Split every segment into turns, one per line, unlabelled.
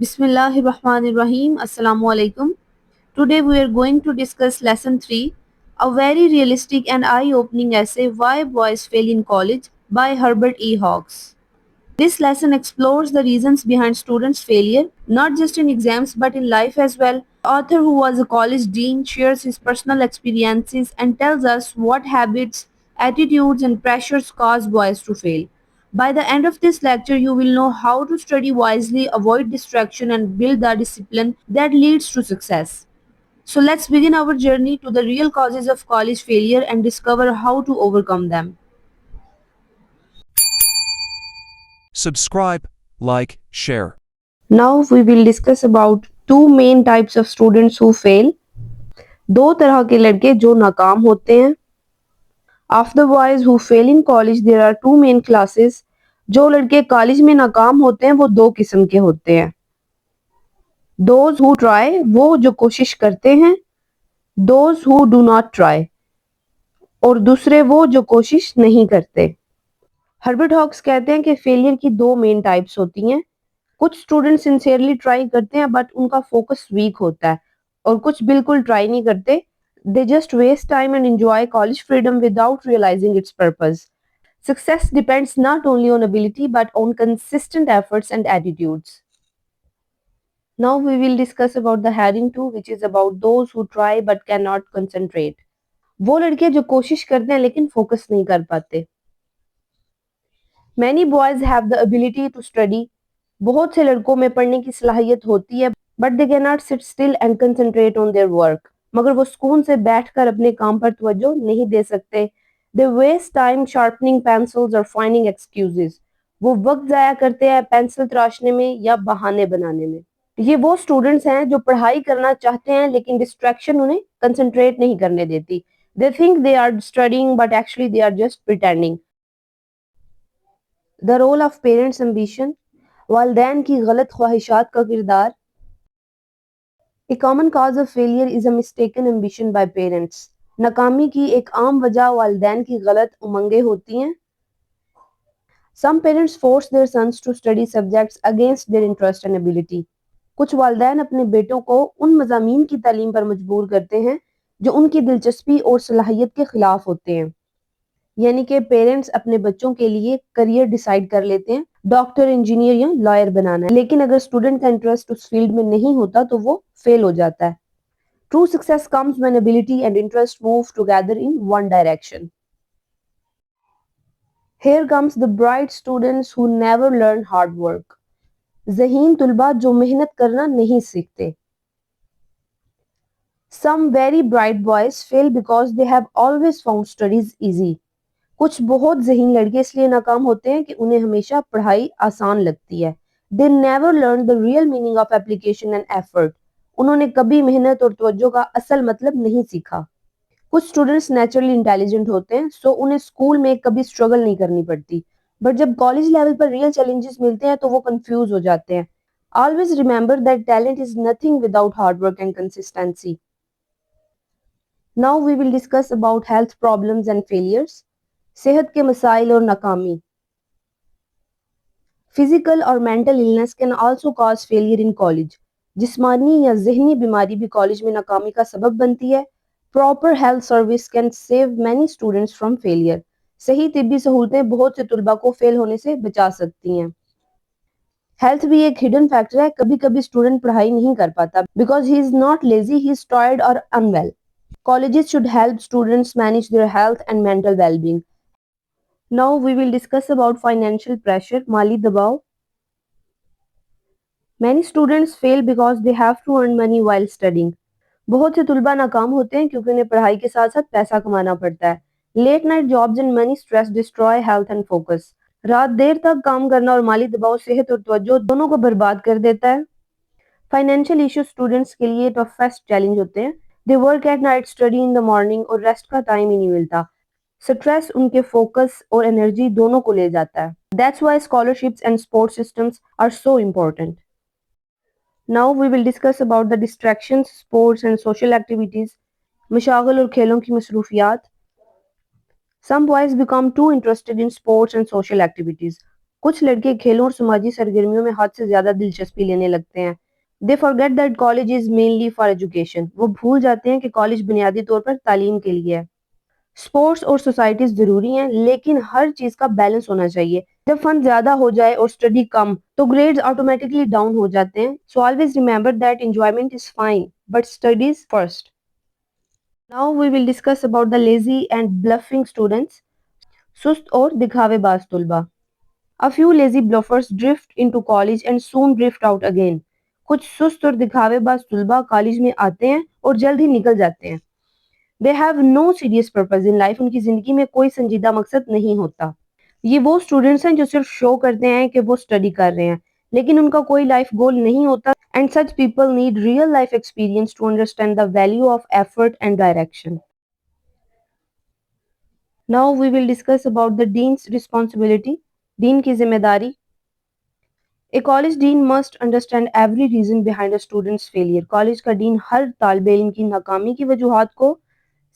Bismillahirrahmanirrahim. Assalamu alaikum. Today we are going to discuss lesson 3, a very realistic and eye-opening essay, Why Boys Fail in College by Herbert E. Hawkes. This lesson explores the reasons behind students' failure, not just in exams but in life as well. The author, who was a college dean, shares his personal experiences and tells us what habits, attitudes, and pressures cause boys to fail. By the end of this lecture, you will know how to study wisely, avoid distraction, and build the discipline that leads to success. So let's begin our journey to the real causes of college failure and discover how to overcome them.
Subscribe, like, share.
Now we will discuss about two main types of students who fail. दो तरह के लड़के जो नाकाम होते हैं. Of the boys who fail in college, there are two main classes. जो लड़के कॉलेज में नाकाम होते हैं वो दो किस्म के होते हैं. Those who try, वो जो कोशिश करते हैं. Those who do not try, और दूसरे वो जो कोशिश नहीं करते. हर्बर्ट हॉक्स कहते हैं कि फेलियर की दो मेन टाइप्स होती हैं. कुछ स्टूडेंट सिंसियरली ट्राई करते हैं बट उनका फोकस वीक होता है, और कुछ बिल्कुल ट्राई नहीं करते. They just waste time and enjoy college freedom without realising its purpose. Success depends not only on ability but on consistent efforts and attitudes. Now we will discuss about the heading 2, which is about those who try but cannot concentrate. वो लड़के जो कोशिश करते हैं लेकिन focus नहीं कर पाते. Many boys have the ability to study. बहुत से लड़कों में पढ़ने की सलाहियत होती है, but they cannot sit still and concentrate on their work. मगर वो सुकून से बैठकर अपने काम पर तवज्जो नहीं दे सकते. They waste time sharpening pencils or finding excuses. वो वक्त जाया करते हैं पेंसिल तराशने में या बहाने बनाने में. ये वो स्टूडेंट्स हैं जो पढ़ाई करना चाहते हैं लेकिन डिस्ट्रैक्शन उन्हें कंसंट्रेट नहीं करने देती. They think they are studying but actually they are just pretending. The role of parents ambition, वालदैन की गलत ख्वाहिशात का किरदार. A common cause of failure is a mistaken ambition by parents. नाकामी की एक आम वजह वालदैन की गलत उमंगें होती हैं. Some parents force their sons to study subjects against their interest and ability. कुछ वालदैन अपने बेटों को उन मज़ामीन की तालीम पर मजबूर करते हैं जो उनकी दिलचस्पी और सलाहियत के खिलाफ होते हैं. यानी कि पेरेंट्स अपने बच्चों के लिए करियर डिसाइड कर लेते हैं, डॉक्टर, इंजीनियर या लॉयर बनाना है, लेकिन अगर स्टूडेंट का इंटरेस्ट उस फील्ड में नहीं होता तो वो फेल हो जाता है. True success comes when ability and interest move together in one direction. Here comes the bright students who never learn hard work. ज़हीन तुलबा जो मेहनत करना नहीं सीखते. Some very bright boys fail because they have always found studies easy. कुछ बहुत ज़हीन लड़के इसलिए नाकाम होते हैं कि उन्हें हमेशा पढ़ाई आसान लगती है. They never learn the real meaning of application and effort. उन्होंने कभी मेहनत और तवज्जो का असल मतलब नहीं सीखा. कुछ स्टूडेंट्स नेचुरली इंटेलिजेंट होते हैं, सो उन्हें स्कूल में कभी स्ट्रगल नहीं करनी पड़ती, बट जब कॉलेज लेवल पर रियल चैलेंजेस मिलते हैं तो वो कंफ्यूज हो जाते हैं. Always remember that talent is nothing without hard work and consistency. Now we will discuss about health problems and failures. सेहत के मसाइल और नाकामी. फिजिकल और mental illness can also cause failure in college. जिस्मानी या जहनी बीमारी भी कॉलेज में नाकामी का सबब बनती है. Proper health service can save many students from failure. सही तिब्बी सहूलतें बहुत से तुलबा को फेल होने से बचा सकती हैं. हेल्थ भी एक हिडन फैक्टर है. कभी कभी स्टूडेंट पढ़ाई नहीं कर पाता because he is not lazy, he is tired और unwell. Colleges should help students manage their health and mental well-being. Now we will discuss about financial pressure, mali dabaw. Many students fail because they have to earn money while studying. बहुत से तुलबा नाकाम होते हैं क्योंकि उन्हें पढ़ाई के साथ साथ पैसा कमाना पड़ता है. Late night jobs and money stress destroy health and focus. रात देर तक काम करना और माली दबाव सेहत और तवज्जो दोनों को बर्बाद कर देता है. फाइनेंशियल इश्यूज स्टूडेंट्स के लिए टफेस्ट चैलेंज होते हैं. They work at night, study in the morning, और रेस्ट का टाइम ही नहीं मिलता. स्ट्रेस उनके फोकस और एनर्जी दोनों को ले जाता है. That's why scholarships and support systems are so important. Now we will discuss about the distractions, sports and social activities. मशागल और खेलों की मसरूफियात. Some boys become too interested in sports and social activities. कुछ लड़के खेलों और समाजी सरगर्मियों में हद से ज्यादा दिलचस्पी लेने लगते हैं। They forget that college is mainly for education. वो भूल जाते हैं कि कॉलेज बुनियादी तौर पर तालीम के लिए है। स्पोर्ट्स और सोसाइटीज जरूरी हैं, लेकिन हर चीज का बैलेंस होना चाहिए। जब फन ज्यादा हो जाए और स्टडी कम, तो ग्रेड्स ऑटोमेटिकली डाउन हो जाते हैं। So always remember that enjoyment is fine, but studies first. Now we will discuss about the lazy and bluffing students. सुस्त और दिखावेबाज तुलबा। A few lazy bluffers drift into college and soon drift out again. कुछ सुस्त और दिखावेबाज तुलबा college में आते हैं और जल्द ही निकल जाते हैं। They have no serious purpose in life. उनकी जिंदगी में कोई संजीदा मकसद नहीं होता। ये वो स्टूडेंट्स हैं जो सिर्फ शो करते हैं कि वो स्टडी कर रहे हैं, लेकिन उनका कोई लाइफ गोल नहीं होता। And such people need real life experience to understand the value of effort and direction. Now we will discuss about the dean's responsibility. Dean की जिम्मेदारी। A college dean must understand every reason behind a student's failure. College का dean हर तालिब इल्म की नाकामी की वजूहात को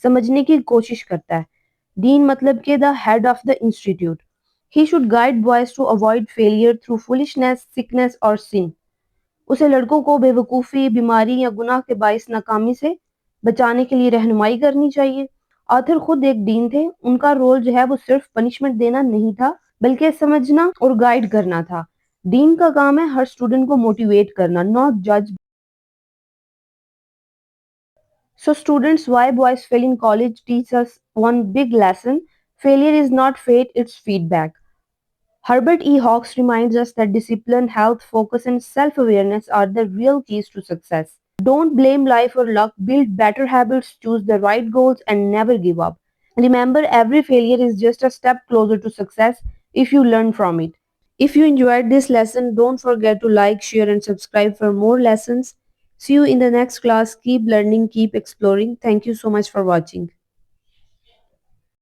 समझने की कोशिश करता है। डीन मतलब कि the head of the institute. He should guide boys to avoid failure through foolishness, sickness और सिन। उसे लड़कों को बेवकूफ़ी, बीमारी या गुनाह के बाइस नाकामी से बचाने के लिए रहनुमाई करनी चाहिए। ऑथर खुद एक डीन थे। उनका रोल जो है वो सिर्फ पनिशमेंट देना नहीं था, बल्कि समझना और गाइड करना था। डीन का काम है हर स्टूडेंट को मोटिवेट करना, नॉट जज। So students, why boys fail in college teach us one big lesson. Failure is not fate, it's feedback. Herbert E. Hawks reminds us that discipline, health, focus, and self awareness are the real keys to success. Don't blame life or luck, build better habits, choose the right goals, and never give up. Remember, every failure is just a step closer to success if you learn from it. If you enjoyed this lesson, don't forget to like, share, and subscribe for more lessons. See you in the next class. Keep learning, keep exploring. Thank you so much for watching.